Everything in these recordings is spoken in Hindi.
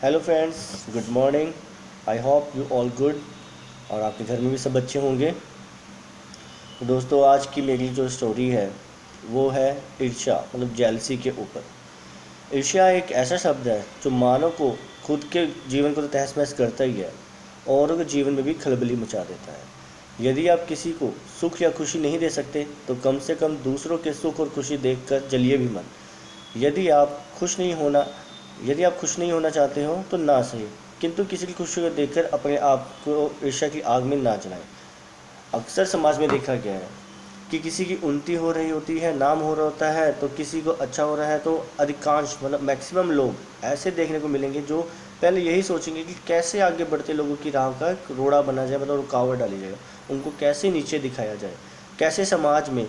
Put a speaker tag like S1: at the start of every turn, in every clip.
S1: Hello friends, good morning. I hope you all good और आपके घर में भी सब अच्छे होंगे। तो दोस्तों, आज की मेरी जो स्टोरी है वो है ईर्ष्या, मतलब जेलसी के ऊपर। ईर्ष्या एक ऐसा शब्द है जो मानव को खुद के जीवन को तो तहस नहस करता ही है, औरों के जीवन में भी खलबली मचा देता है। यदि आप किसी को सुख या खुशी नहीं दे सकते तो कम से कम दूसरों के सुख और खुशी देखकर जलिए भी मत। यदि आप खुश नहीं होना यदि आप खुश नहीं होना चाहते हो तो ना सही, किंतु किसी की खुशी को देखकर अपने आप को ईर्ष्या की आग में ना जलाएं। अक्सर समाज में देखा गया है कि किसी की उन्नति हो रही होती है, नाम हो रहा होता है, तो किसी को अच्छा हो रहा है तो अधिकांश मतलब मैक्सिमम लोग ऐसे देखने को मिलेंगे जो पहले यही सोचेंगे कि कैसे आगे बढ़ते लोगों की राह का एक रोड़ा बना जाए, मतलब रुकावट डाली जाए, उनको कैसे नीचे दिखाया जाए, कैसे समाज में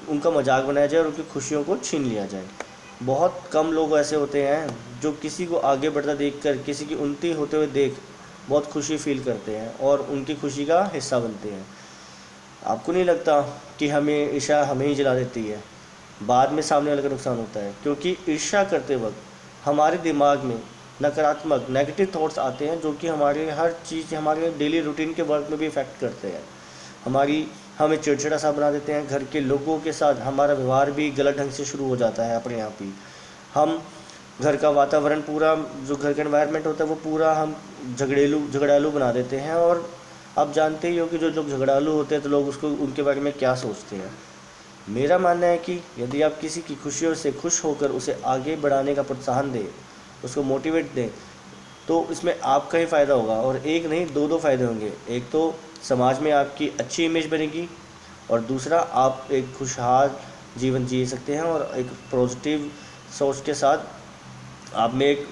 S1: उनका मजाक बनाया जाए और उनकी खुशियों को छीन लिया जाए। बहुत कम लोग ऐसे होते हैं जो किसी को आगे बढ़ता देखकर, किसी की उन्नति होते हुए देख बहुत खुशी फील करते हैं और उनकी खुशी का हिस्सा बनते हैं। आपको नहीं लगता कि हमें ईर्ष्या हमें ही जला देती है? बाद में सामने वाले का नुकसान होता है, क्योंकि ईर्ष्या करते वक्त हमारे दिमाग में नकारात्मक नेगेटिव थॉट्स आते हैं जो कि हमारे हर चीज़, हमारे डेली रूटीन के वर्क में भी इफ़ेक्ट करते हैं। हमें चिड़चिड़ा सा बना देते हैं। घर के लोगों के साथ हमारा व्यवहार भी गलत ढंग से शुरू हो जाता है अपने आप ही। हम घर का वातावरण पूरा, जो घर का एनवायरनमेंट होता है वो पूरा हम झगड़ालू बना देते हैं। और आप जानते ही हो कि जो लोग झगड़ालू होते हैं तो लोग उसको, उनके बारे में क्या सोचते हैं। मेरा मानना है कि यदि आप किसी की खुशियों से खुश होकर उसे आगे बढ़ाने का प्रोत्साहन दें, उसको मोटिवेट दें, तो इसमें आपका ही फ़ायदा होगा। और एक नहीं, दो दो फ़ायदे होंगे। एक तो समाज में आपकी अच्छी इमेज बनेगी और दूसरा आप एक खुशहाल जीवन जी सकते हैं और एक पॉजिटिव सोच के साथ आप में एक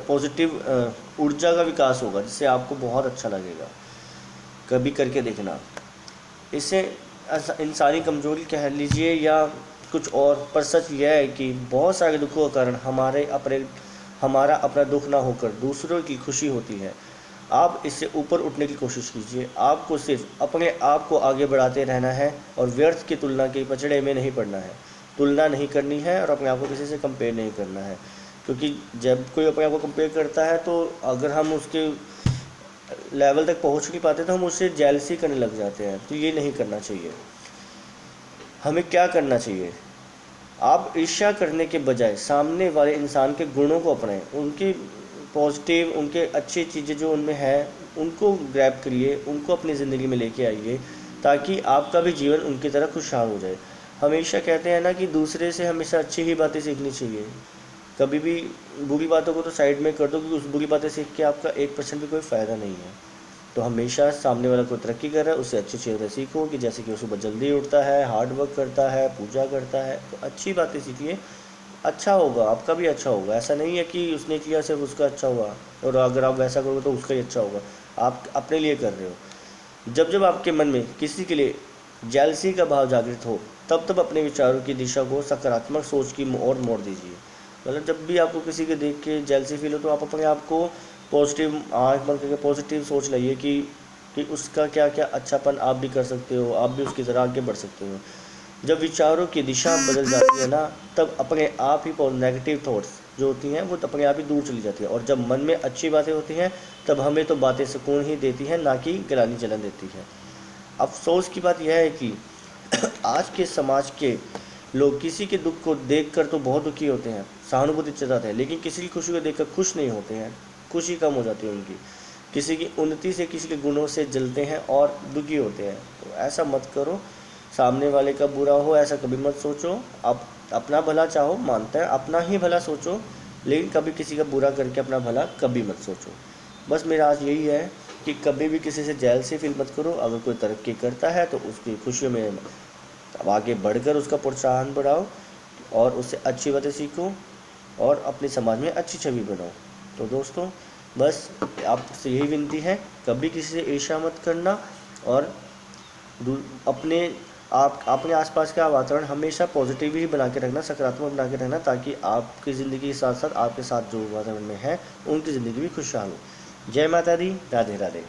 S1: पॉजिटिव ऊर्जा का विकास होगा, जिससे आपको बहुत अच्छा लगेगा। कभी करके देखना। इसे इंसानी कमजोरी कह लीजिए या कुछ और, पर सच यह है कि बहुत सारे दुखों का कारण हमारा अपना दुख ना होकर दूसरों की खुशी होती है। आप इससे ऊपर उठने की कोशिश कीजिए। आपको सिर्फ अपने आप को आगे बढ़ाते रहना है और व्यर्थ की तुलना के पचड़े में नहीं पड़ना है। तुलना नहीं करनी है और अपने आप को किसी से कंपेयर नहीं करना है, क्योंकि जब कोई अपने आप को कंपेयर करता है तो अगर हम उसके लेवल तक पहुंच नहीं पाते तो हम उससे जेलसी करने लग जाते हैं। तो ये नहीं करना चाहिए। हमें क्या करना चाहिए? आप ईर्ष्या करने के बजाय सामने वाले इंसान के गुणों को अपनाएं, उनकी पॉजिटिव, उनके अच्छी चीज़ें जो उनमें है उनको ग्रैब करिए, उनको अपनी ज़िंदगी में लेके आइए, ताकि आपका भी जीवन उनकी तरह खुशहाल हो जाए। हमेशा कहते हैं ना कि दूसरे से हमेशा अच्छी ही बातें सीखनी चाहिए। कभी भी बुरी बातों को तो साइड में कर दो, क्योंकि उस बुरी बातें सीख के आपका 1% भी कोई फ़ायदा नहीं है। तो हमेशा सामने वाला कोई तरक्की कर रहा है उससे अच्छी चीज़ें सीखो, कि जैसे कि वो सुबह जल्दी उठता है, हार्ड वर्क करता है, पूजा करता है, तो अच्छी बातें सीखिए। अच्छा होगा, आपका भी अच्छा होगा। ऐसा नहीं है कि उसने किया सिर्फ उसका अच्छा हुआ और अगर आप वैसा करोगे तो उसका ही अच्छा होगा। आप अपने लिए कर रहे हो। जब जब आपके मन में किसी के लिए जेलसी का भाव जागृत हो, तब तब अपने विचारों की दिशा को सकारात्मक सोच की ओर मोड़ दीजिए। मतलब जब भी आपको किसी के देख के जेलसी फील हो तो आप अपने आप को पॉजिटिव आँख बंद करके पॉजिटिव सोच लाइए कि उसका क्या क्या अच्छापन आप भी कर सकते हो, आप भी उसकी तरह आगे बढ़ सकते हो। जब विचारों की दिशा बदल जाती है ना, तब अपने आप ही नेगेटिव थॉट्स जो होती हैं वो अपने आप ही दूर चली जाती है। और जब मन में अच्छी बातें होती हैं तब हमें तो बातें सुकून ही देती हैं, ना कि गिलानी जलन देती है। अफसोस की बात यह है कि आज के समाज के लोग किसी के दुख को देखकर तो बहुत दुखी होते हैं, सहानुभूति जताते हैं, लेकिन किसी की खुशी को देखकर खुश नहीं होते हैं। खुशी कम हो जाती है उनकी। किसी की उन्नति से, किसी के गुणों से जलते हैं और दुखी होते हैं। तो ऐसा मत करो। सामने वाले का बुरा हो ऐसा कभी मत सोचो। आप अपना भला चाहो, मानता है, अपना ही भला सोचो, लेकिन कभी किसी का बुरा करके अपना भला कभी मत सोचो। बस मेरा आज यही है कि कभी भी किसी से जेलसी फील मत करो। अगर कोई तरक्की करता है तो उसकी खुशियों में अब आगे बढ़कर उसका प्रोत्साहन बढ़ाओ और उससे अच्छी बातें सीखो और अपने समाज में अच्छी छवि बनाओ। तो दोस्तों, बस आपसे यही विनती है, कभी किसी से ईर्ष्या मत करना और अपने अपने आसपास का वातावरण हमेशा पॉजिटिव ही बना के रखना, सकारात्मक बना के रखना, ताकि आपकी ज़िंदगी के साथ साथ आपके साथ जो वातावरण में है उनकी ज़िंदगी भी खुशहाल हो। जय माता दी, राधे राधे।